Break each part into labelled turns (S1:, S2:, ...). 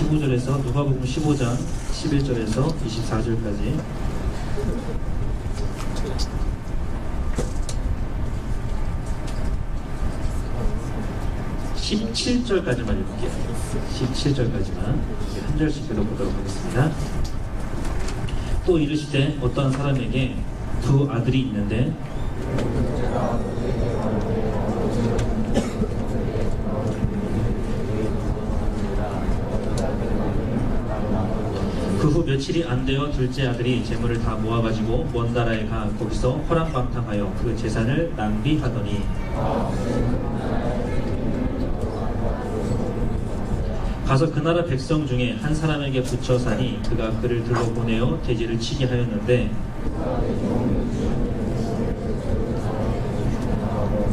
S1: 15절에서 누가복음 15장 11절에서 24절까지 17절까지만 읽을게요. 17절까지만 한 절씩 읽어보도록 하겠습니다. 또 이르시되 어떠한 사람에게 두 아들이 있는데 그 후 며칠이 안 되어 둘째 아들이 재물을 다 모아가지고 먼 나라에 가 거기서 호랑방탕하여 그 재산을 낭비하더니 가서 그 나라 백성 중에 한 사람에게 붙여 사니 그가 그를 들러 보내어 돼지를 치게 하였는데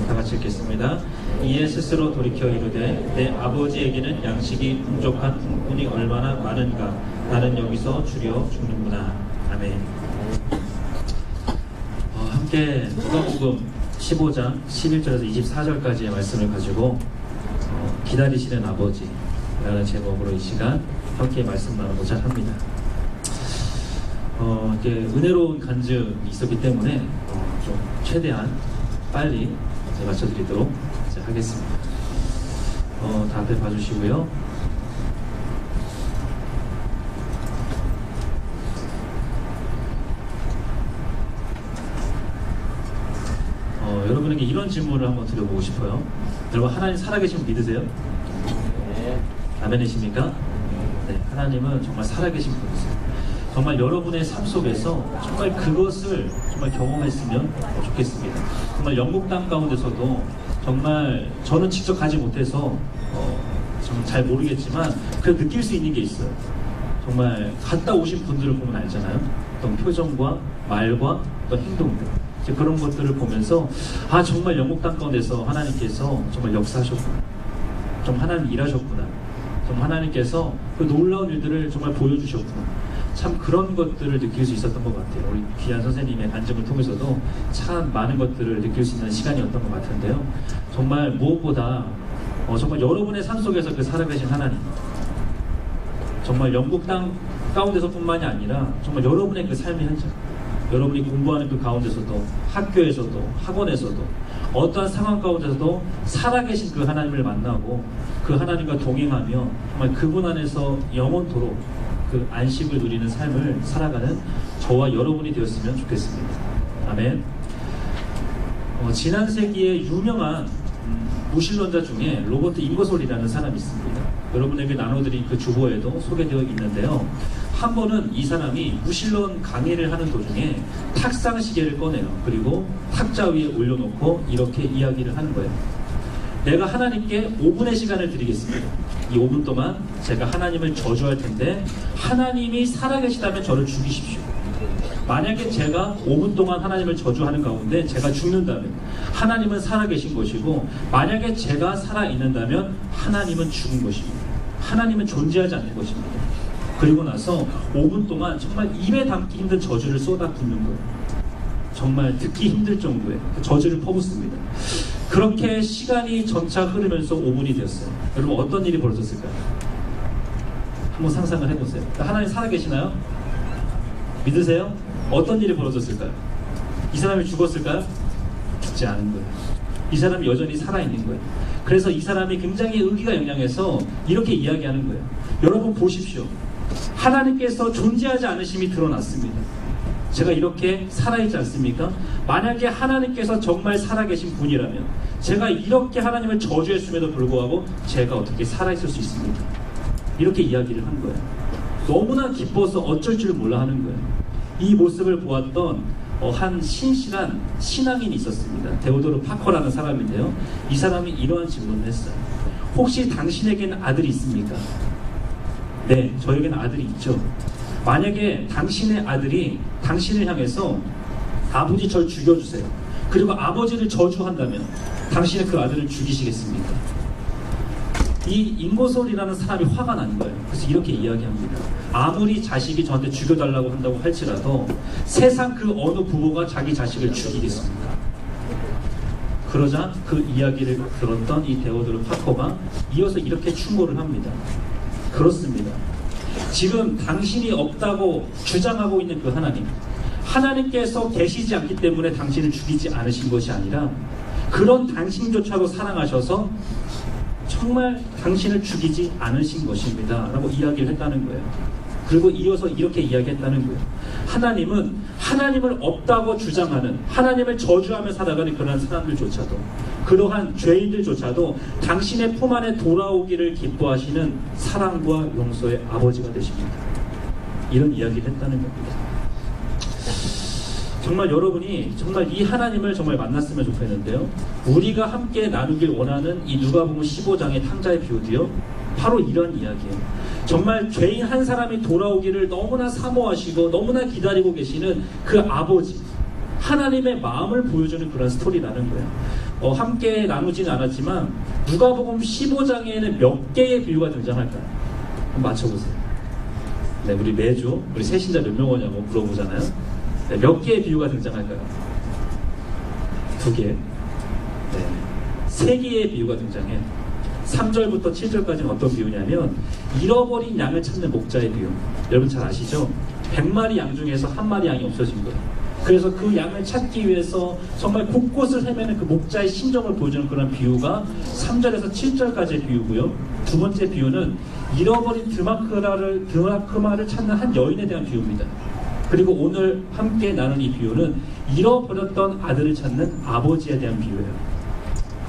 S1: 다 같이 읽겠습니다. 이에 스스로 돌이켜 이르되 내 아버지에게는 양식이 풍족한 품꾼이 얼마나 많은가 나는 여기서 주려 죽는구나. 아멘. 함께 누가복음 15장 11절에서 24절까지의 말씀을 가지고 기다리시는 아버지 라는 제목으로 이 시간 함께 말씀 나누고자 합니다. 이렇게 은혜로운 간증이 있었기 때문에 좀 최대한 빨리 맞춰드리도록 하겠습니다. 다 앞에 봐주시고요. 여러분에게 이런 질문을 한번 드려보고 싶어요. 여러분 하나님 살아계신 분 믿으세요?
S2: 네.
S1: 아멘이십니까? 네, 하나님은 정말 살아계신 분이세요. 정말 여러분의 삶 속에서 정말 그것을 정말 경험했으면 좋겠습니다. 정말 영국 땅 가운데서도 정말 저는 직접 가지 못해서 정말 잘 모르겠지만 그 느낄 수 있는 게 있어요. 정말 갔다 오신 분들을 보면 알잖아요. 어떤 표정과 말과 어떤 행동들 그런 것들을 보면서 정말 영국 땅 가운데서 하나님께서 정말 역사하셨구나. 좀 하나님 일하셨구나. 좀 하나님께서 그 놀라운 일들을 정말 보여주셨구나. 참 그런 것들을 느낄 수 있었던 것 같아요. 우리 귀한 선생님의 간증을 통해서도 참 많은 것들을 느낄 수 있는 시간이었던 것 같은데요. 정말 무엇보다 정말 여러분의 삶 속에서 그 살아계신 하나님, 정말 영국 땅 가운데서뿐만이 아니라 정말 여러분의 그 삶의 현장, 여러분이 공부하는 그 가운데서도 학교에서도 학원에서도 어떠한 상황 가운데서도 살아계신 그 하나님을 만나고 그 하나님과 동행하며 정말 그분 안에서 영원토록 그 안식을 누리는 삶을 살아가는 저와 여러분이 되었으면 좋겠습니다. 아멘. 지난 세기의 유명한 무신론자 중에 로버트 잉거솔이라는 사람이 있습니다. 여러분에게 나눠드린 그 주보에도 소개되어 있는데요. 한 번은 이 사람이 무신론 강의를 하는 도중에 탁상 시계를 꺼내요. 그리고 탁자 위에 올려놓고 이렇게 이야기를 하는 거예요. 내가 하나님께 5분의 시간을 드리겠습니다. 이 5분 동안 제가 하나님을 저주할 텐데 하나님이 살아계시다면 저를 죽이십시오. 만약에 제가 5분 동안 하나님을 저주하는 가운데 제가 죽는다면 하나님은 살아계신 것이고, 만약에 제가 살아있는다면 하나님은 죽은 것입니다. 하나님은 존재하지 않는 것입니다. 그리고 나서 5분 동안 정말 입에 담기 힘든 저주를 쏟아붓는 거예요. 정말 듣기 힘들 정도의 저주를 퍼붓습니다. 그렇게 시간이 점차 흐르면서 5분이 되었어요. 여러분 어떤 일이 벌어졌을까요? 한번 상상을 해보세요. 하나님 살아계시나요? 믿으세요? 어떤 일이 벌어졌을까요? 이 사람이 죽었을까요? 죽지 않은 거예요. 이 사람이 여전히 살아있는 거예요. 그래서 이 사람이 굉장히 의기가 영향해서 이렇게 이야기하는 거예요. 여러분 보십시오. 하나님께서 존재하지 않으심이 드러났습니다. 제가 이렇게 살아있지 않습니까? 만약에 하나님께서 정말 살아계신 분이라면 제가 이렇게 하나님을 저주했음에도 불구하고 제가 어떻게 살아있을 수 있습니까? 이렇게 이야기를 한 거예요. 너무나 기뻐서 어쩔 줄 몰라 하는 거예요. 이 모습을 보았던 한 신실한 신앙인이 있었습니다. 데오도르 파커라는 사람인데요. 이 사람이 이러한 질문을 했어요. 혹시 당신에게는 아들이 있습니까? 네, 저에게는 아들이 있죠. 만약에 당신의 아들이 당신을 향해서 아버지 절 죽여주세요. 그리고 아버지를 저주한다면 당신은 그 아들을 죽이시겠습니까? 이 잉거솔이라는 사람이 화가 난 거예요. 그래서 이렇게 이야기합니다. 아무리 자식이 저한테 죽여달라고 한다고 할지라도 세상 그 어느 부모가 자기 자식을 죽이겠습니까? 그러자 그 이야기를 들었던 이 데오도르 파커가 이어서 이렇게 충고를 합니다. 그렇습니다. 지금 당신이 없다고 주장하고 있는 그 하나님, 하나님께서 계시지 않기 때문에 당신을 죽이지 않으신 것이 아니라 그런 당신조차도 사랑하셔서 정말 당신을 죽이지 않으신 것입니다 라고 이야기를 했다는 거예요. 그리고 이어서 이렇게 이야기했다는 거예요. 하나님은 하나님을 없다고 주장하는, 하나님을 저주하며 살아가는 그러한 사람들조차도, 그러한 죄인들조차도 당신의 품 안에 돌아오기를 기뻐하시는 사랑과 용서의 아버지가 되십니다. 이런 이야기를 했다는 겁니다. 정말 여러분이 정말 이 하나님을 정말 만났으면 좋겠는데요. 우리가 함께 나누길 원하는 이 누가복음 15장의 탕자의 비유도요, 바로 이런 이야기예요. 정말 죄인 한 사람이 돌아오기를 너무나 사모하시고 너무나 기다리고 계시는 그 아버지, 하나님의 마음을 보여주는 그런 스토리라는 거예요. 함께 나누지는 않았지만 누가복음 15장에는 몇 개의 비유가 등장할까요? 한번 맞춰보세요. 네, 우리 매주 우리 새신자 몇 명 오냐고 물어보잖아요. 네, 몇 개의 비유가 등장할까요? 2개. 네, 3개의 비유가 등장해요. 3절부터 7절까지는 어떤 비유냐면 잃어버린 양을 찾는 목자의 비유. 여러분 잘 아시죠? 100마리 양 중에서 1마리 양이 없어진 거예요. 그래서 그 양을 찾기 위해서 정말 곳곳을 헤매는 그 목자의 심정을 보여주는 그런 비유가 3절에서 7절까지의 비유고요. 두 번째 비유는 잃어버린 드마크마를 찾는 한 여인에 대한 비유입니다. 그리고 오늘 함께 나눈 이 비유는 잃어버렸던 아들을 찾는 아버지에 대한 비유예요.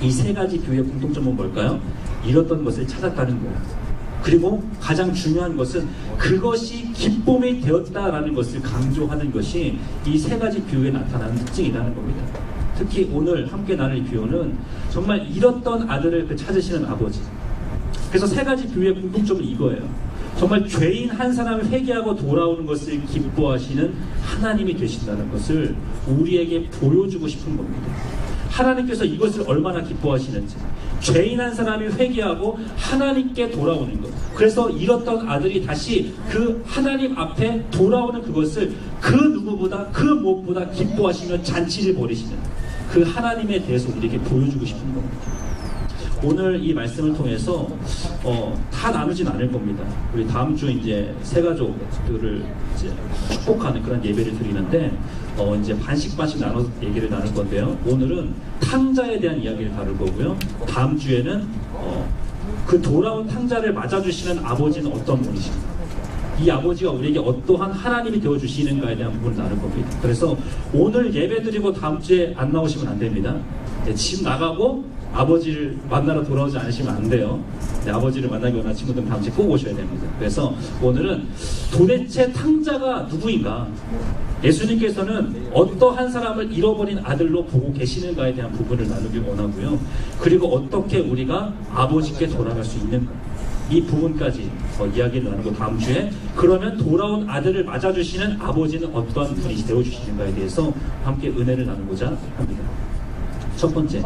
S1: 이 세 가지 비유의 공통점은 뭘까요? 잃었던 것을 찾았다는 거예요. 그리고 가장 중요한 것은 그것이 기쁨이 되었다라는 것을 강조하는 것이 이 세 가지 비유에 나타나는 특징이라는 겁니다. 특히 오늘 함께 나눌 이 비유는 정말 잃었던 아들을 찾으시는 아버지. 그래서 세 가지 비유의 공통점은 이거예요. 정말 죄인 한 사람을 회개하고 돌아오는 것을 기뻐하시는 하나님이 되신다는 것을 우리에게 보여주고 싶은 겁니다. 하나님께서 이것을 얼마나 기뻐하시는지, 죄인 한 사람이 회개하고 하나님께 돌아오는 것, 그래서 잃었던 아들이 다시 그 하나님 앞에 돌아오는 그것을 그 누구보다 그 무엇보다 기뻐하시며 잔치를 벌이시는 그 하나님에 대해서 우리에게 보여주고 싶은 겁니다. 오늘 이 말씀을 통해서 다 나누진 않을 겁니다. 우리 다음 주 이제 세 가족들을 이제 축복하는 그런 예배를 드리는데 이제 반씩 나눠 얘기를 나눌 건데요. 오늘은 탕자에 대한 이야기를 다룰 거고요. 다음 주에는 그 돌아온 탕자를 맞아주시는 아버지는 어떤 분이신가, 이 아버지가 우리에게 어떠한 하나님이 되어주시는가에 대한 부분을 나눌 겁니다. 그래서 오늘 예배 드리고 다음 주에 안 나오시면 안 됩니다. 네, 집 나가고 아버지를 만나러 돌아오지 않으시면 안 돼요. 네, 아버지를 만나기 원하는 친구들은 다음 주에 꼭 오셔야 됩니다. 그래서 오늘은 도대체 탕자가 누구인가, 예수님께서는 어떠한 사람을 잃어버린 아들로 보고 계시는가에 대한 부분을 나누길 원하고요. 그리고 어떻게 우리가 아버지께 돌아갈 수 있는가, 이 부분까지 이야기를 나누고 다음 주에 그러면 돌아온 아들을 맞아주시는 아버지는 어떠한 분이 되어주시는가에 대해서 함께 은혜를 나누고자 합니다. 첫 번째,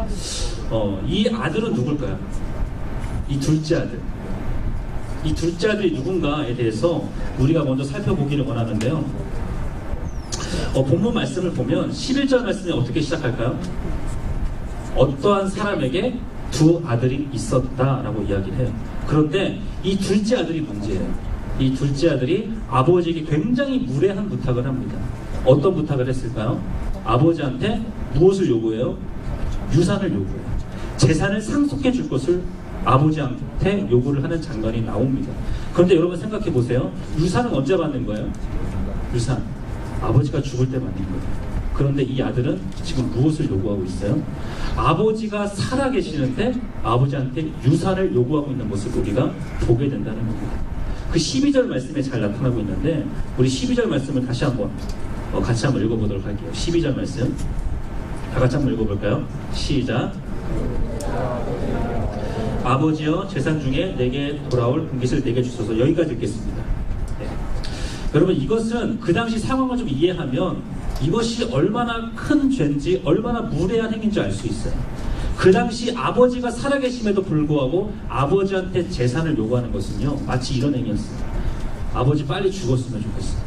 S1: 이 아들은 누굴까요? 이 둘째 아들. 이 둘째 아들이 누군가에 대해서 우리가 먼저 살펴보기를 원하는데요. 본문 말씀을 보면 11절 말씀이 어떻게 시작할까요? 어떠한 사람에게 두 아들이 있었다라고 이야기를 해요. 그런데 이 둘째 아들이 문제예요. 이 둘째 아들이 아버지에게 굉장히 무례한 부탁을 합니다. 어떤 부탁을 했을까요? 아버지한테 무엇을 요구해요? 유산을 요구해요. 재산을 상속해 줄 것을 아버지한테 요구를 하는 장면이 나옵니다. 그런데 여러분 생각해 보세요. 유산은 언제 받는 거예요? 유산, 아버지가 죽을 때 받는 거예요. 그런데 이 아들은 지금 무엇을 요구하고 있어요? 아버지가 살아계시는데 아버지한테 유산을 요구하고 있는 모습을 우리가 보게 된다는 겁니다. 그 12절 말씀에 잘 나타나고 있는데 우리 12절 말씀을 다시 한번 같이 한번 읽어보도록 할게요. 12절 말씀 다 같이 한번 읽어볼까요? 시작. 아버지여, 재산 중에 내게 돌아올 분깃을 내게 주소서. 여기까지 읽겠습니다. 네. 여러분, 이것은 그 당시 상황을 좀 이해하면 이것이 얼마나 큰 죄인지, 얼마나 무례한 행위인지 알 수 있어요. 그 당시 아버지가 살아계심에도 불구하고 아버지한테 재산을 요구하는 것은요, 마치 이런 행위였어요. 아버지 빨리 죽었으면 좋겠어요.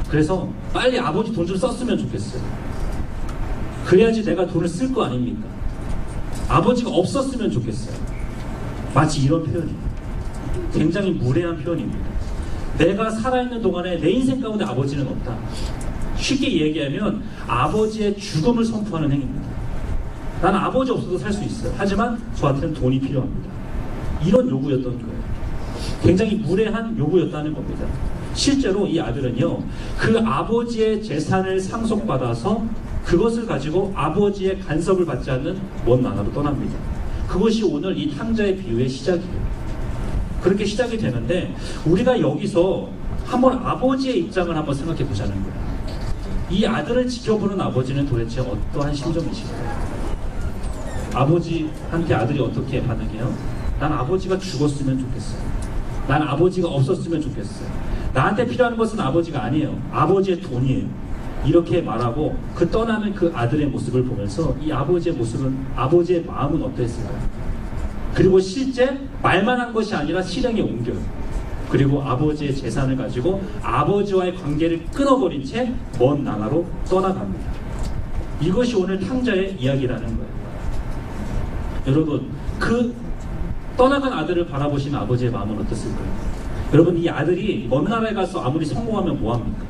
S1: 그래서 빨리 아버지 돈 좀 썼으면 좋겠어요. 그래야지 내가 돈을 쓸 거 아닙니까? 아버지가 없었으면 좋겠어요. 마치 이런 표현이에요. 굉장히 무례한 표현입니다. 내가 살아있는 동안에 내 인생 가운데 아버지는 없다. 쉽게 얘기하면 아버지의 죽음을 선포하는 행위입니다. 나는 아버지 없어도 살 수 있어요. 하지만 저한테는 돈이 필요합니다. 이런 요구였던 거예요. 굉장히 무례한 요구였다는 겁니다. 실제로 이 아들은요, 그 아버지의 재산을 상속받아서 그것을 가지고 아버지의 간섭을 받지 않는 먼 나라로 떠납니다. 그것이 오늘 이 탕자의 비유의 시작이에요. 그렇게 시작이 되는데 우리가 여기서 한번 아버지의 입장을 한번 생각해 보자는 거예요. 이 아들을 지켜보는 아버지는 도대체 어떠한 심정이실까요? 아버지한테 아들이 어떻게 반응해요? 난 아버지가 죽었으면 좋겠어요. 난 아버지가 없었으면 좋겠어요. 나한테 필요한 것은 아버지가 아니에요. 아버지의 돈이에요. 이렇게 말하고 그 떠나는 그 아들의 모습을 보면서 이 아버지의 모습은, 아버지의 마음은 어떠했을까요? 그리고 실제 말만 한 것이 아니라 실행에 옮겨요. 그리고 아버지의 재산을 가지고 아버지와의 관계를 끊어버린 채 먼 나라로 떠나갑니다. 이것이 오늘 탕자의 이야기라는 거예요. 여러분, 그 떠나간 아들을 바라보신 아버지의 마음은 어땠을까요? 여러분, 이 아들이 먼 나라에 가서 아무리 성공하면 뭐합니까?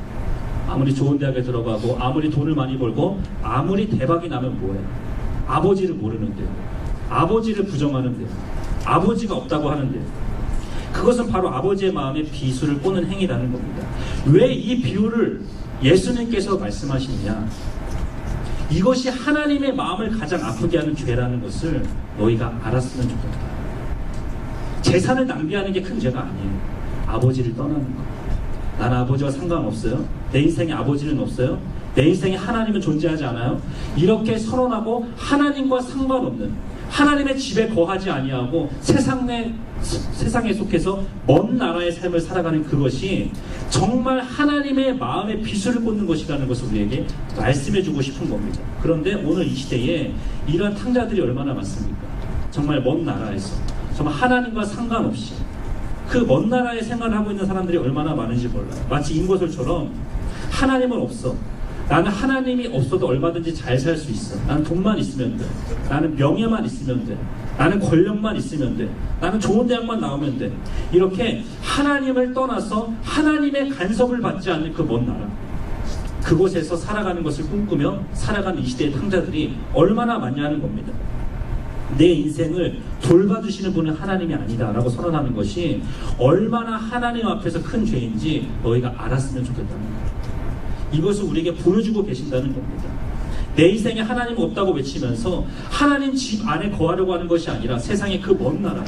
S1: 아무리 좋은 대학에 들어가고 아무리 돈을 많이 벌고 아무리 대박이 나면 뭐해요? 아버지를 모르는데요. 아버지를 부정하는데요. 아버지가 없다고 하는데요. 그것은 바로 아버지의 마음에 비수를 꽂는 행위라는 겁니다. 왜 이 비유를 예수님께서 말씀하시느냐? 이것이 하나님의 마음을 가장 아프게 하는 죄라는 것을 너희가 알았으면 좋겠다. 재산을 낭비하는 게 큰 죄가 아니에요. 아버지를 떠나는 거. 나는 아버지와 상관없어요. 내 인생에 아버지는 없어요. 내 인생에 하나님은 존재하지 않아요. 이렇게 선언하고 하나님과 상관없는, 하나님의 집에 거하지 아니하고 세상에 속해서 먼 나라의 삶을 살아가는 그것이 정말 하나님의 마음에 비수를 꽂는 것이라는 것을 우리에게 말씀해주고 싶은 겁니다. 그런데 오늘 이 시대에 이런 탕자들이 얼마나 많습니까? 정말 먼 나라에서 정말 하나님과 상관없이 그 먼 나라에 생활을 하고 있는 사람들이 얼마나 많은지 몰라요. 마치 인고설처럼 하나님은 없어. 나는 하나님이 없어도 얼마든지 잘 살 수 있어. 나는 돈만 있으면 돼. 나는 명예만 있으면 돼. 나는 권력만 있으면 돼. 나는 좋은 대학만 나오면 돼. 이렇게 하나님을 떠나서 하나님의 간섭을 받지 않는 그 먼 나라, 그곳에서 살아가는 것을 꿈꾸며 살아가는 이 시대의 탕자들이 얼마나 많냐는 겁니다. 내 인생을 돌봐주시는 분은 하나님이 아니다 라고 선언하는 것이 얼마나 하나님 앞에서 큰 죄인지 너희가 알았으면 좋겠다는 거예요. 이것을 우리에게 보여주고 계신다는 겁니다. 내 인생에 하나님 없다고 외치면서 하나님 집 안에 거하려고 하는 것이 아니라 세상의 그 먼 나라,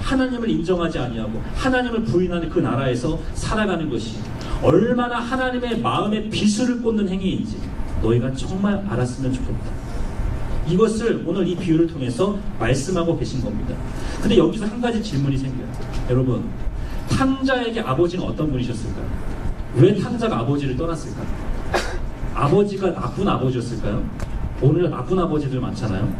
S1: 하나님을 인정하지 아니하고 하나님을 부인하는 그 나라에서 살아가는 것이 얼마나 하나님의 마음에 비수를 꽂는 행위인지 너희가 정말 알았으면 좋겠다. 이것을 오늘 이 비유를 통해서 말씀하고 계신 겁니다. 근데 여기서 한 가지 질문이 생겨요. 여러분, 탕자에게 아버지는 어떤 분이셨을까요? 왜 탕자가 아버지를 떠났을까요? 아버지가 나쁜 아버지였을까요? 오늘 나쁜 아버지들 많잖아요.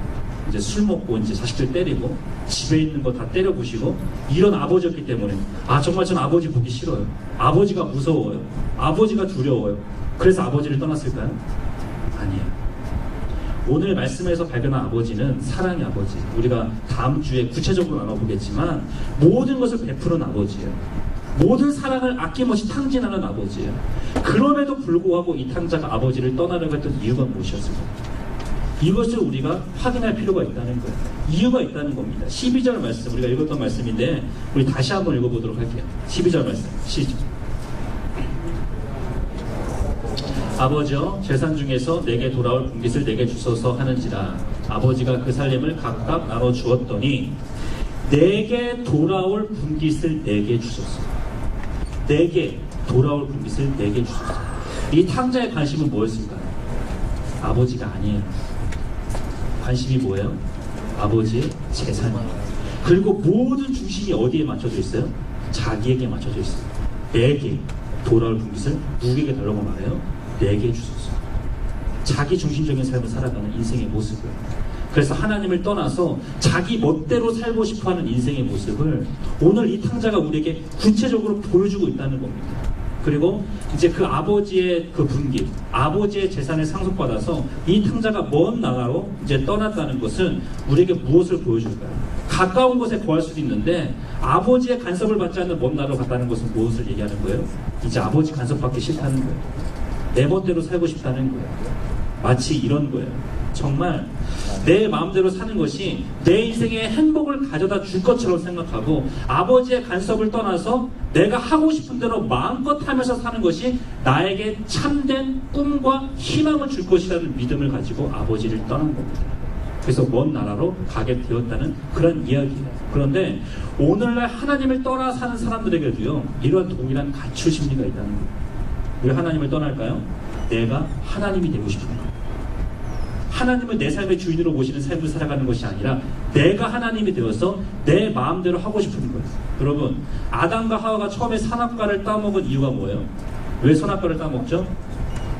S1: 이제 술 먹고 이제 자식들 때리고 집에 있는 거 다 때려 부시고 이런 아버지였기 때문에 정말 전 아버지 보기 싫어요. 아버지가 무서워요. 아버지가 두려워요. 그래서 아버지를 떠났을까요? 아니에요. 오늘 말씀에서 발견한 아버지는 사랑의 아버지. 우리가 다음 주에 구체적으로 나눠보겠지만 모든 것을 베푸는 아버지예요. 모든 사랑을 아낌없이 탕진하는 아버지예요. 그럼에도 불구하고 이 탕자가 아버지를 떠나려고 했던 이유가 무엇이었을까요? 이것을 우리가 확인할 필요가 있다는 거예요. 이유가 있다는 겁니다. 12절 말씀, 우리가 읽었던 말씀인데 우리 다시 한번 읽어보도록 할게요. 12절 말씀 시작. 아버지여, 재산 중에서 내게 돌아올 분깃을 내게 주소서 하는지라. 아버지가 그 살림을 각각 나눠 주었더니 내게 돌아올 분깃을 내게 주소서. 내게 돌아올 분깃을 내게 주소서. 이 탕자의 관심은 뭐였을까요? 아버지가 아니에요. 관심이 뭐예요? 아버지의 재산이에요. 그리고 모든 중심이 어디에 맞춰져 있어요? 자기에게 맞춰져 있어요. 내게 돌아올 분깃을 누구에게 달라고 말해요? 내게 주소서. 자기 중심적인 삶을 살아가는 인생의 모습을, 그래서 하나님을 떠나서 자기 멋대로 살고 싶어하는 인생의 모습을 오늘 이 탕자가 우리에게 구체적으로 보여주고 있다는 겁니다. 그리고 이제 그 아버지의 그 분깃, 아버지의 재산을 상속받아서 이 탕자가 먼 나라로 이제 떠났다는 것은 우리에게 무엇을 보여줄까요? 가까운 곳에 거할 수도 있는데 아버지의 간섭을 받지 않는 먼 나라로 갔다는 것은 무엇을 얘기하는 거예요? 이제 아버지 간섭받기 싫다는 거예요. 내 멋대로 살고 싶다는 거예요. 마치 이런 거예요. 정말 내 마음대로 사는 것이 내 인생에 행복을 가져다 줄 것처럼 생각하고 아버지의 간섭을 떠나서 내가 하고 싶은 대로 마음껏 하면서 사는 것이 나에게 참된 꿈과 희망을 줄 것이라는 믿음을 가지고 아버지를 떠난 겁니다. 그래서 먼 나라로 가게 되었다는 그런 이야기예요. 그런데 오늘날 하나님을 떠나 사는 사람들에게도요, 이러한 동일한 가출 심리가 있다는 거예요. 왜 하나님을 떠날까요? 내가 하나님이 되고 싶은 거예요. 하나님을 내 삶의 주인으로 모시는 삶을 살아가는 것이 아니라 내가 하나님이 되어서 내 마음대로 하고 싶은 거예요. 여러분, 아담과 하와가 처음에 선악과를 따먹은 이유가 뭐예요? 왜 선악과를 따먹죠?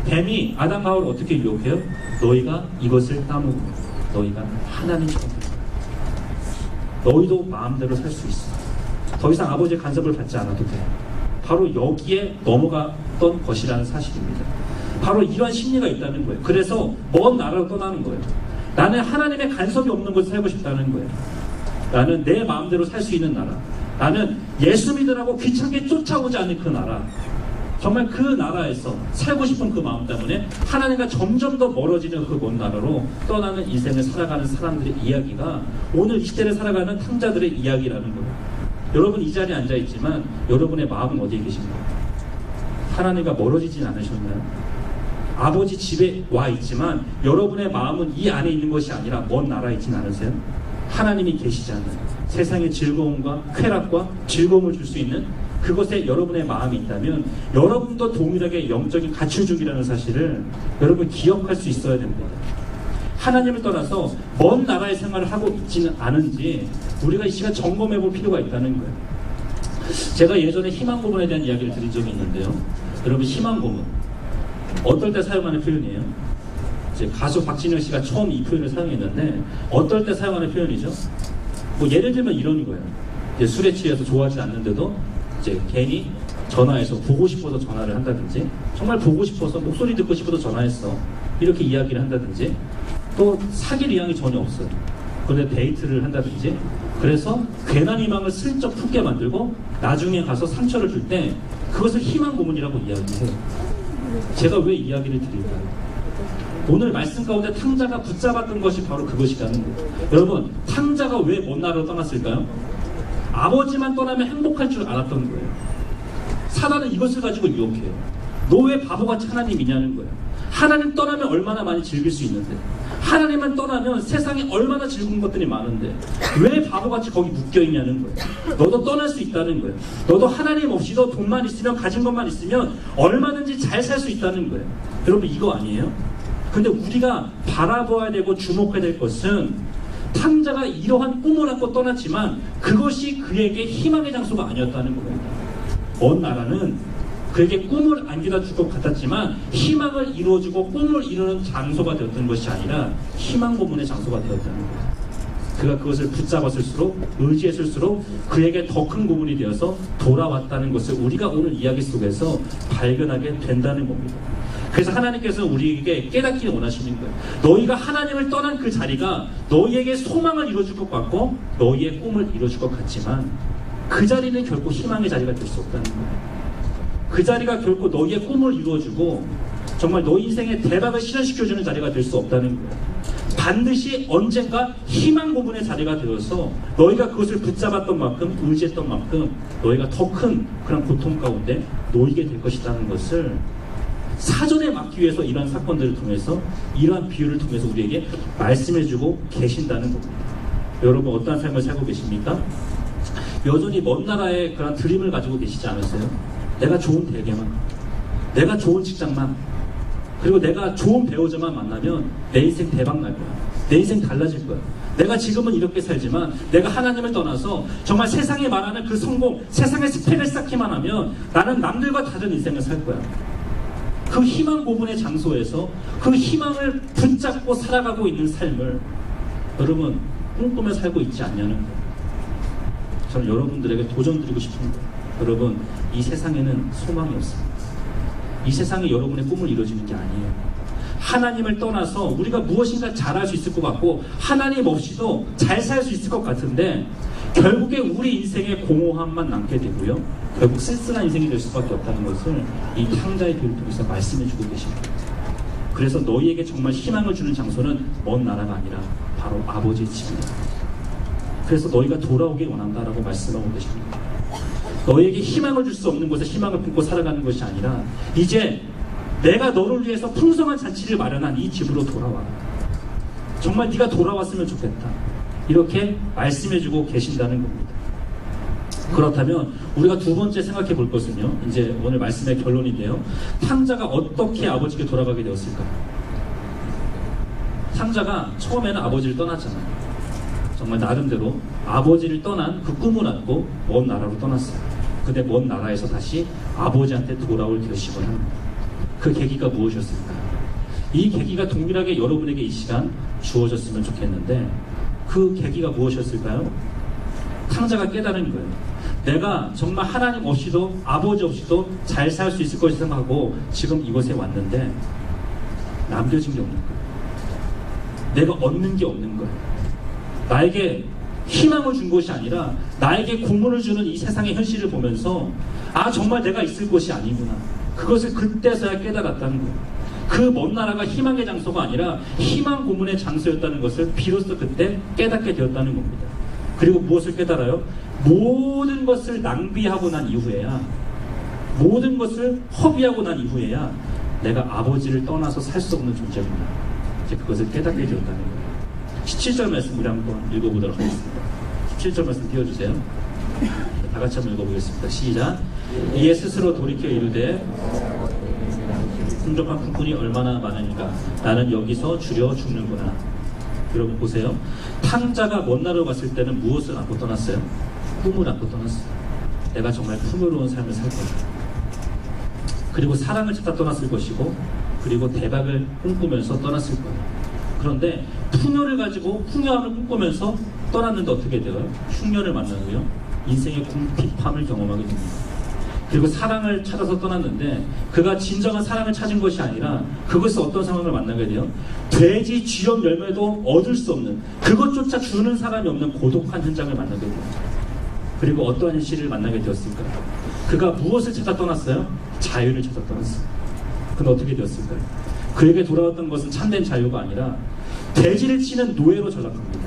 S1: 뱀이 아담과 하와를 어떻게 유혹해요? 너희가 이것을 따먹으면 너희가 하나님처럼 될 거야. 너희도 마음대로 살 수 있어. 더 이상 아버지의 간섭을 받지 않아도 돼. 바로 여기에 넘어갔던 것이라는 사실입니다. 바로 이런 심리가 있다는 거예요. 그래서 먼 나라로 떠나는 거예요. 나는 하나님의 간섭이 없는 곳에 살고 싶다는 거예요. 나는 내 마음대로 살 수 있는 나라. 나는 예수 믿으라고 귀찮게 쫓아오지 않는 그 나라. 정말 그 나라에서 살고 싶은 그 마음 때문에 하나님과 점점 더 멀어지는 그 먼 나라로 떠나는 인생을 살아가는 사람들의 이야기가 오늘 이 시대를 살아가는 탕자들의 이야기라는 거예요. 여러분 이 자리에 앉아있지만 여러분의 마음은 어디에 계신가요? 하나님과 멀어지진 않으셨나요? 아버지 집에 와 있지만 여러분의 마음은 이 안에 있는 것이 아니라 먼 나라에 있진 않으세요? 하나님이 계시잖아요. 세상의 즐거움과 쾌락과 즐거움을 줄 수 있는 그곳에 여러분의 마음이 있다면 여러분도 동일하게 영적인 가출 중이라는 사실을 여러분 기억할 수 있어야 됩니다. 하나님을 떠나서 먼 나라의 생활을 하고 있지는 않은지 우리가 이 시간 점검해 볼 필요가 있다는 거예요. 제가 예전에 희망 고문에 대한 이야기를 드린 적이 있는데요. 여러분 희망 고문 어떨 때 사용하는 표현이에요? 이제 가수 박진영 씨가 처음 이 표현을 사용했는데 어떨 때 사용하는 표현이죠? 뭐 예를 들면 이런 거예요. 이제 술에 취해서 좋아하지 않는데도 이제 괜히 전화해서 보고 싶어서 전화를 한다든지 정말 보고 싶어서 목소리 듣고 싶어서 전화했어 이렇게 이야기를 한다든지 또 사귈 의향이 전혀 없어요. 그런데 데이트를 한다든지 그래서 괜한 희망을 슬쩍 품게 만들고 나중에 가서 상처를 줄 때 그것을 희망 고문이라고 이야기해요. 제가 왜 이야기를 드릴까요? 오늘 말씀 가운데 탕자가 붙잡았던 것이 바로 그것이라는 거예요. 여러분 탕자가 왜 먼 나라로 떠났을까요? 아버지만 떠나면 행복할 줄 알았던 거예요. 사단은 이것을 가지고 유혹해요. 너 왜 바보같이 하나님이냐는 거예요. 하나님 떠나면 얼마나 많이 즐길 수 있는데 하나님만 떠나면 세상에 얼마나 즐거운 것들이 많은데 왜 바보같이 거기 묶여있냐는 거예요. 너도 떠날 수 있다는 거예요. 너도 하나님 없이도 돈만 있으면 가진 것만 있으면 얼마든지 잘 살 수 있다는 거예요. 여러분 이거 아니에요? 근데 우리가 바라봐야 되고 주목해야 될 것은 탕자가 이러한 꿈을 안고 떠났지만 그것이 그에게 희망의 장소가 아니었다는 겁니다. 먼 나라는 그에게 꿈을 안겨다 줄 것 같았지만 희망을 이루어주고 꿈을 이루는 장소가 되었던 것이 아니라 희망 고문의 장소가 되었다는 거예요. 그가 그것을 붙잡았을수록 의지했을수록 그에게 더 큰 고문이 되어서 돌아왔다는 것을 우리가 오늘 이야기 속에서 발견하게 된다는 겁니다. 그래서 하나님께서 우리에게 깨닫기 원하시는 거예요. 너희가 하나님을 떠난 그 자리가 너희에게 소망을 이루어줄 것 같고 너희의 꿈을 이루어줄 것 같지만 그 자리는 결코 희망의 자리가 될 수 없다는 거예요. 그 자리가 결코 너희의 꿈을 이루어주고 정말 너희 인생의 대박을 실현시켜주는 자리가 될 수 없다는 거예요. 반드시 언젠가 희망 고문의 자리가 되어서 너희가 그것을 붙잡았던 만큼 의지했던 만큼 너희가 더 큰 그런 고통 가운데 놓이게 될 것이라는 것을 사전에 막기 위해서 이러한 사건들을 통해서 이러한 비유를 통해서 우리에게 말씀해주고 계신다는 겁니다. 여러분 어떠한 삶을 살고 계십니까? 여전히 먼 나라의 그런 드림을 가지고 계시지 않으세요? 내가 좋은 대개만, 내가 좋은 직장만, 그리고 내가 좋은 배우자만 만나면 내 인생 대박 날 거야. 내 인생 달라질 거야. 내가 지금은 이렇게 살지만 내가 하나님을 떠나서 정말 세상이 말하는 그 성공, 세상의 스펙을 쌓기만 하면 나는 남들과 다른 인생을 살 거야. 그 희망 고문의 장소에서 그 희망을 붙잡고 살아가고 있는 삶을 여러분 꿈꾸며 살고 있지 않냐는 거예요. 저는 여러분들에게 도전드리고 싶은 거예요. 여러분 이 세상에는 소망이 없습니다. 이 세상에 여러분의 꿈을 이루어지는 게 아니에요. 하나님을 떠나서 우리가 무엇인가 잘할 수 있을 것 같고 하나님 없이도 잘 살 수 있을 것 같은데 결국에 우리 인생에 공허함만 남게 되고요. 결국 쓸쓸한 인생이 될 수밖에 없다는 것을 이 탕자의 비유를 통해서 말씀해 주고 계십니다. 그래서 너희에게 정말 희망을 주는 장소는 먼 나라가 아니라 바로 아버지의 집이다. 그래서 너희가 돌아오길 원한다라고 말씀하고 계십니다. 너희에게 희망을 줄 수 없는 곳에 희망을 품고 살아가는 것이 아니라 이제 내가 너를 위해서 풍성한 잔치를 마련한 이 집으로 돌아와. 정말 네가 돌아왔으면 좋겠다. 이렇게 말씀해주고 계신다는 겁니다. 그렇다면 우리가 두 번째 생각해 볼 것은요. 이제 오늘 말씀의 결론인데요. 탕자가 어떻게 아버지께 돌아가게 되었을까? 탕자가 처음에는 아버지를 떠났잖아요. 정말 나름대로 아버지를 떠난 그 꿈을 안고 먼 나라로 떠났어요. 근데 먼 나라에서 다시 아버지한테 돌아올 결심을 합니다. 그 계기가 무엇이었을까요? 이 계기가 동일하게 여러분에게 이 시간 주어졌으면 좋겠는데 그 계기가 무엇이었을까요? 탕자가 깨달은 거예요. 내가 정말 하나님 없이도 아버지 없이도 잘 살 수 있을 것이 생각하고 지금 이곳에 왔는데 남겨진 게 없는 거예요. 내가 얻는 게 없는 거예요. 나에게 희망을 준 것이 아니라 나에게 고문을 주는 이 세상의 현실을 보면서 아 정말 내가 있을 곳이 아니구나. 그것을 그때서야 깨달았다는 거예요. 그 먼 나라가 희망의 장소가 아니라 희망 고문의 장소였다는 것을 비로소 그때 깨닫게 되었다는 겁니다. 그리고 무엇을 깨달아요? 모든 것을 낭비하고 난 이후에야 모든 것을 허비하고 난 이후에야 내가 아버지를 떠나서 살 수 없는 존재구나. 이제 그것을 깨닫게 되었다는 거예요. 17절 말씀 우리 한번 읽어보도록 하겠습니다. 17절 말씀 띄워주세요. 다 같이 한번 읽어보겠습니다. 시작. 이에 스스로 돌이켜 이르되 풍족한 품꾼이 얼마나 많으니까 나는 여기서 줄여 죽는구나. 여러분 보세요. 탕자가 먼 나라로 갔을 때는 무엇을 안고 떠났어요? 꿈을 안고 떠났어요. 내가 정말 풍요로운 삶을 살 거다. 그리고 사랑을 찾아 떠났을 것이고 그리고 대박을 꿈꾸면서 떠났을 거예요. 그런데 풍요를 가지고 풍요함을 꿈꾸면서 떠났는데 어떻게 돼요? 흉년을 만나고요. 인생의 궁핍함을 경험하게 됩니다. 그리고 사랑을 찾아서 떠났는데 그가 진정한 사랑을 찾은 것이 아니라 그것을 어떤 상황을 만나게 돼요? 돼지 쥐염 열매도 얻을 수 없는 그것조차 주는 사람이 없는 고독한 현장을 만나게 돼요. 그리고 어떠한 현실을 만나게 되었을까요? 그가 무엇을 찾아 떠났어요? 자유를 찾아 떠났어요. 그는 어떻게 되었을까요? 그에게 돌아왔던 것은 참된 자유가 아니라 돼지를 치는 노예로 전락합니다.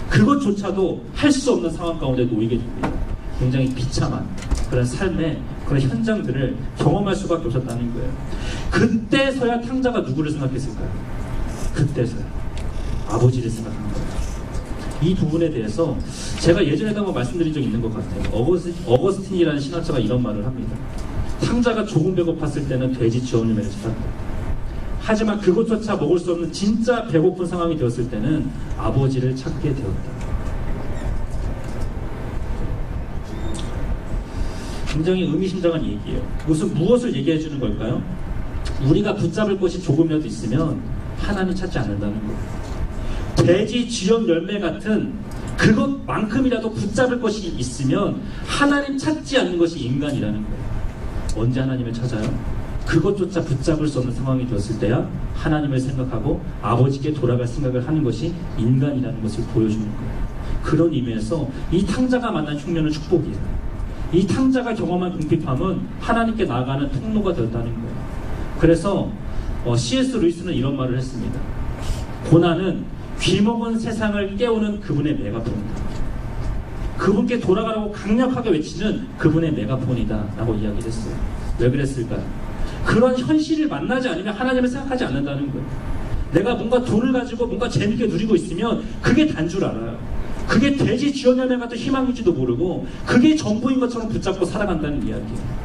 S1: 그것조차도 할 수 없는 상황 가운데 놓이게 됩니다. 굉장히 비참한 그런 삶의 그런 현장들을 경험할 수밖에 없었다는 거예요. 그때서야 탕자가 누구를 생각했을까요? 그때서야 아버지를 생각한 거예요. 이 부분에 대해서 제가 예전에도 한번 말씀드린 적이 있는 것 같아요. 어거스틴이라는 신학자가 이런 말을 합니다. 탕자가 조금 배고팠을 때는 돼지 쥐어물매를 찾았다. 하지만 그것조차 먹을 수 없는 진짜 배고픈 상황이 되었을 때는 아버지를 찾게 되었다. 굉장히 의미심장한 얘기예요. 무엇을 얘기해 주는 걸까요? 우리가 붙잡을 것이 조금이라도 있으면 하나님 찾지 않는다는 거예요. 돼지 쥐염 열매 같은 그것만큼이라도 붙잡을 것이 있으면 하나님 찾지 않는 것이 인간이라는 거예요. 언제 하나님을 찾아요? 그것조차 붙잡을 수 없는 상황이 되었을 때야 하나님을 생각하고 아버지께 돌아갈 생각을 하는 것이 인간이라는 것을 보여주는 거예요. 그런 의미에서 이 탕자가 만난 흉년은 축복이에요. 이 탕자가 경험한 궁핍함은 하나님께 나아가는 통로가 되었다는 거예요. 그래서 C.S. 루이스는 이런 말을 했습니다. 고난은 귀먹은 세상을 깨우는 그분의 메가폰이다. 그분께 돌아가라고 강력하게 외치는 그분의 메가폰이다 라고 이야기를 했어요. 왜 그랬을까요? 그런 현실을 만나지 않으면 하나님을 생각하지 않는다는 거예요. 내가 뭔가 돈을 가지고 뭔가 재밌게 누리고 있으면 그게 단 줄 알아요. 그게 돼지 쥐어내면 같은 희망인지도 모르고 그게 전부인 것처럼 붙잡고 살아간다는 이야기예요.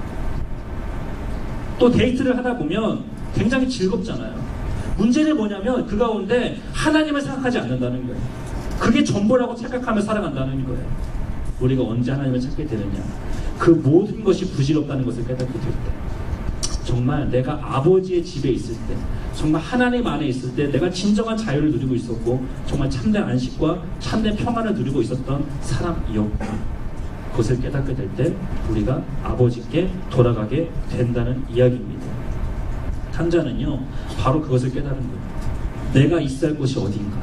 S1: 또 데이트를 하다 보면 굉장히 즐겁잖아요. 문제는 뭐냐면 그 가운데 하나님을 생각하지 않는다는 거예요. 그게 전부라고 착각하며 살아간다는 거예요. 우리가 언제 하나님을 찾게 되느냐, 그 모든 것이 부질없다는 것을 깨닫게 될 때, 정말 내가 아버지의 집에 있을 때, 정말 하나님 안에 있을 때 내가 진정한 자유를 누리고 있었고 정말 참된 안식과 참된 평안을 누리고 있었던 사람이었고, 그것을 깨닫게 될 때 우리가 아버지께 돌아가게 된다는 이야기입니다. 탕자는요 바로 그것을 깨달은 거예요. 내가 있어야 할 곳이 어딘가,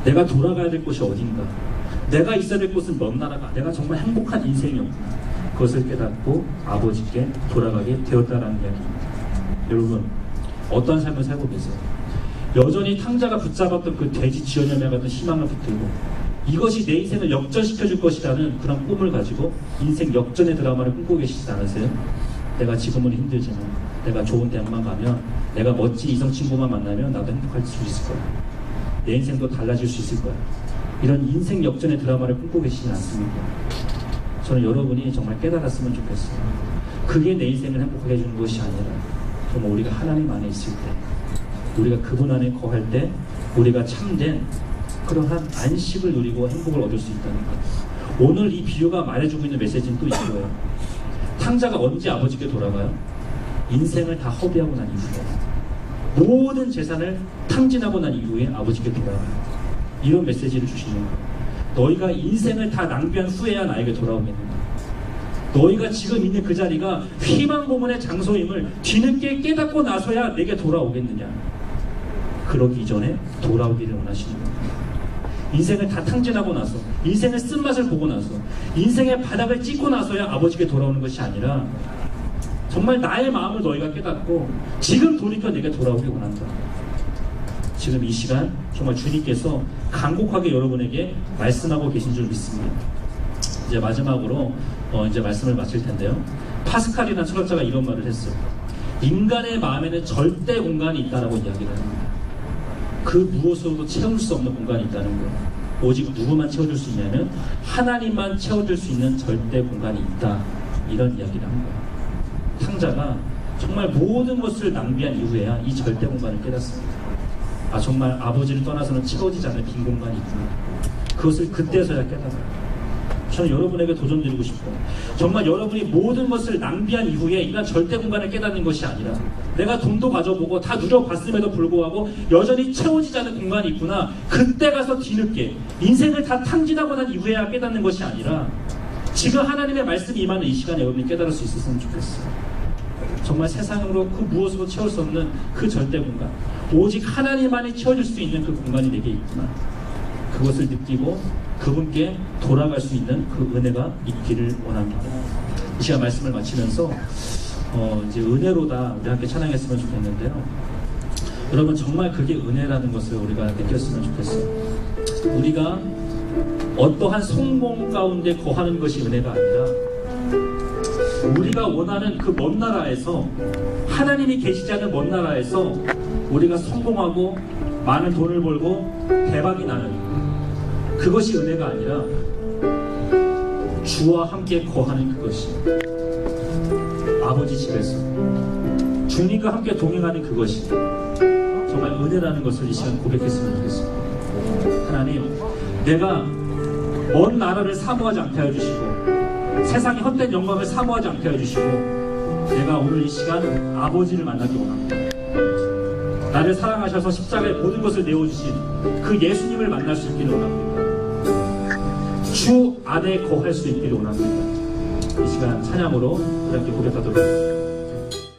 S1: 내가 돌아가야 될 곳이 어딘가, 내가 있어야 될 곳은 먼 나라가, 내가 정말 행복한 인생이었구나, 그것을 깨닫고 아버지께 돌아가게 되었다라는 이야기입니다. 여러분, 어떤 삶을 살고 계세요? 여전히 탕자가 붙잡았던 그 돼지 지어념에 같은 희망을 붙들고 이것이 내 인생을 역전시켜 줄 것이라는 그런 꿈을 가지고 인생 역전의 드라마를 꿈꾸고 계시지 않으세요? 내가 지금은 힘들지만 내가 좋은 대학만 가면, 내가 멋진 이성 친구만 만나면 나도 행복할 수 있을 거야, 내 인생도 달라질 수 있을 거야, 이런 인생 역전의 드라마를 꿈꾸고 계시지 않습니까? 저는 여러분이 정말 깨달았으면 좋겠어요. 그게 내 인생을 행복하게 해주는 것이 아니라 정말 우리가 하나님 안에 있을 때, 우리가 그분 안에 거할 때 우리가 참된 그러한 안식을 누리고 행복을 얻을 수 있다는 것. 오늘 이 비유가 말해주고 있는 메시지는 또 이거예요. 탕자가 언제 아버지께 돌아가요? 인생을 다 허비하고 난 이후에, 모든 재산을 탕진하고 난 이후에 아버지께 돌아가요. 이런 메시지를 주시는 거예요. 너희가 인생을 다 낭비한 후에야 나에게 돌아오겠는가? 너희가 지금 있는 그 자리가 희망 고문의 장소임을 뒤늦게 깨닫고 나서야 내게 돌아오겠느냐? 그러기 이전에 돌아오기를 원하시는 겁니다. 인생을 다 탕진하고 나서, 인생의 쓴맛을 보고 나서, 인생의 바닥을 찍고 나서야 아버지께 돌아오는 것이 아니라 정말 나의 마음을 너희가 깨닫고 지금 돌이켜 내게 돌아오길 원한다. 지금 이 시간 정말 주님께서 간곡하게 여러분에게 말씀하고 계신 줄 믿습니다. 이제 마지막으로 이제 말씀을 마칠 텐데요. 파스칼이라는 철학자가 이런 말을 했어요. 인간의 마음에는 절대 공간이 있다라고 이야기를 합니다. 그 무엇으로도 채울 수 없는 공간이 있다는 거예요. 오직 누구만 채워줄 수 있냐면 하나님만 채워줄 수 있는 절대 공간이 있다, 이런 이야기를 한 거예요. 탕자가 정말 모든 것을 낭비한 이후에야 이 절대 공간을 깨닫습니다. 아, 정말 아버지를 떠나서는 채워지지 않는 빈 공간이 있구나. 그것을 그때서야 깨달아요. 저는 여러분에게 도전드리고 싶어요. 정말 여러분이 모든 것을 낭비한 이후에 이런 절대 공간을 깨닫는 것이 아니라, 내가 돈도 가져보고 다 누려봤음에도 불구하고 여전히 채워지지 않는 공간이 있구나, 그때 가서 뒤늦게 인생을 다 탕진하고 난 이후에야 깨닫는 것이 아니라 지금 하나님의 말씀이 임하는 이 시간에 여러분이 깨달을 수 있었으면 좋겠어요. 정말 세상으로 그 무엇으로 채울 수 없는 그 절대 공간, 오직 하나님만이 채워줄 수 있는 그 공간이 내게 있구나, 그것을 느끼고 그분께 돌아갈 수 있는 그 은혜가 있기를 원합니다. 이 시간 말씀을 마치면서 이제 은혜로다 우리 함께 찬양했으면 좋겠는데요. 여러분, 정말 그게 은혜라는 것을 우리가 느꼈으면 좋겠어요. 우리가 어떠한 성공 가운데 거하는 것이 은혜가 아니라 우리가 원하는 그 먼 나라에서, 하나님이 계시지 않는 먼 나라에서 우리가 성공하고 많은 돈을 벌고 대박이 나는 그것이 은혜가 아니라 주와 함께 거하는 그것이, 아버지 집에서 주님과 함께 동행하는 그것이 정말 은혜라는 것을 이 시간 고백했으면 좋겠습니다. 하나님, 내가 먼 나라를 사모하지 않게 하여 주시고 세상의 헛된 영광을 사모하지 않게 하여 주시고, 내가 오늘 이 시간 아버지를 만나기 원합니다. 나를 사랑하셔서 십자가에 모든 것을 내어주신 그 예수님을 만날 수 있기를 원합니다. 주 안에 거할 수 있기를 원합니다. 이 시간 찬양으로 그렇게 고백하도록 하겠습니다.